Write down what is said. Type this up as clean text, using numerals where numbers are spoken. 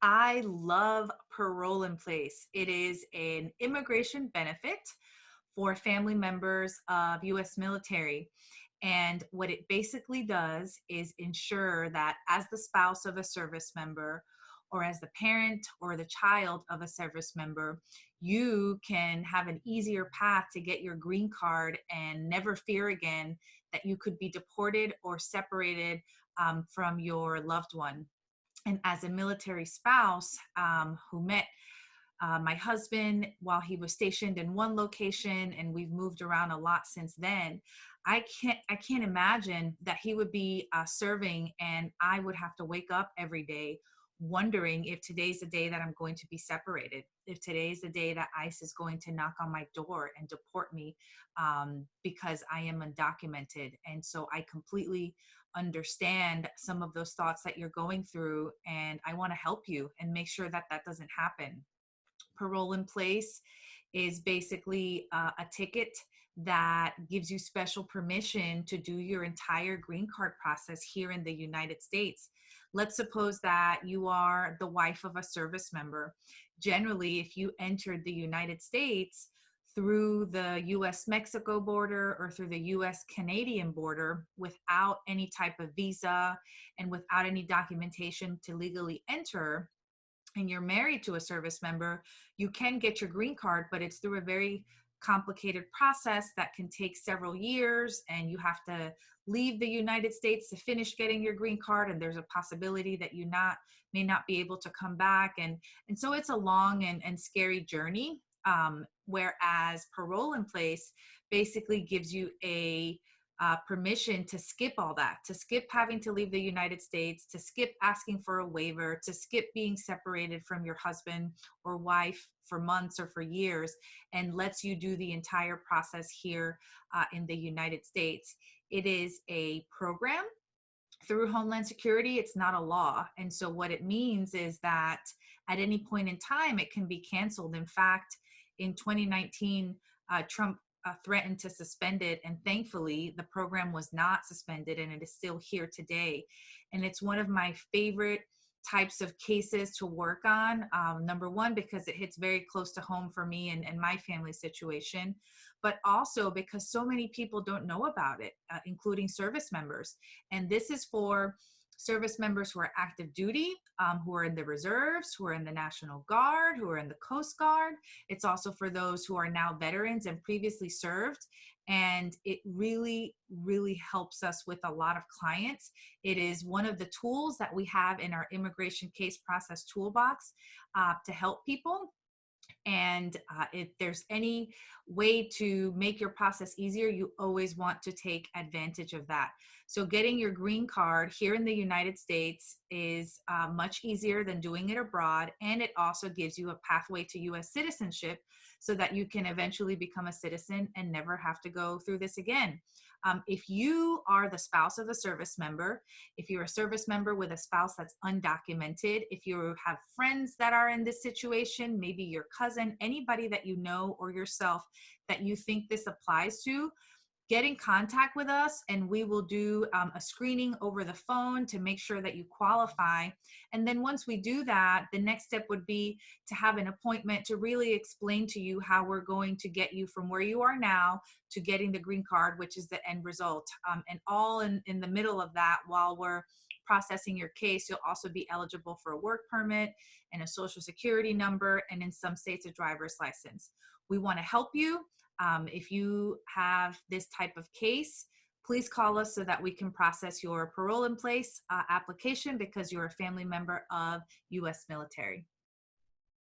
I love parole in place. It is an immigration benefit for family members of US military. And what it basically does is ensure that as the spouse of a service member, or as the parent or the child of a service member, you can have an easier path to get your green card and never fear again that you could be deported or separated from your loved one. And as a military spouse who met my husband while he was stationed in one location, and we've moved around a lot since then. I can't imagine that he would be serving and I would have to wake up every day wondering if today's the day that I'm going to be separated, if today's the day that ICE is going to knock on my door and deport me because I am undocumented. And so I completely understand some of those thoughts that you're going through, and I want to help you and make sure that that doesn't happen. Parole in place is basically a ticket that gives you special permission to do your entire green card process here in the United States. Let's suppose that you are the wife of a service member. Generally, if you entered the United States through the US Mexico border or through the US Canadian border without any type of visa and without any documentation to legally enter, and you're married to a service member, you can get your green card, but it's through a very complicated process that can take several years, and you have to leave the United States to finish getting your green card, and there's a possibility that you may not be able to come back. And so it's a long and scary journey. Whereas parole in place basically gives you a permission to skip all that, to skip having to leave the United States, to skip asking for a waiver, to skip being separated from your husband or wife for months or for years, and lets you do the entire process here in the United States. It is a program through Homeland Security. It's not a law. And so what it means is that at any point in time, it can be canceled. In fact, in 2019, Trump threatened to suspend it. And thankfully, the program was not suspended and it is still here today. And it's one of my favorite types of cases to work on. Number one, because it hits very close to home for me and my family situation, but also because so many people don't know about it, including service members. And this is for service members who are active duty, who are in the reserves, who are in the National Guard, who are in the Coast Guard. It's also for those who are now veterans and previously served. And it really, really helps us with a lot of clients. It is one of the tools that we have in our immigration case process toolbox to help people. And if there's any way to make your process easier, you always want to take advantage of that. So getting your green card here in the United States is much easier than doing it abroad. And it also gives you a pathway to US citizenship so that you can eventually become a citizen and never have to go through this again. If you are the spouse of a service member, if you're a service member with a spouse that's undocumented, if you have friends that are in this situation, maybe your cousin, anybody that you know or yourself that you think this applies to, get in contact with us and we will do a screening over the phone to make sure that you qualify. And then once we do that, the next step would be to have an appointment to really explain to you how we're going to get you from where you are now to getting the green card, which is the end result. And all in the middle of that, while we're processing your case, you'll also be eligible for a work permit and a social security number, and in some states, a driver's license. We want to help you. If you have this type of case, please call us so that we can process your parole in place application because you're a family member of US military.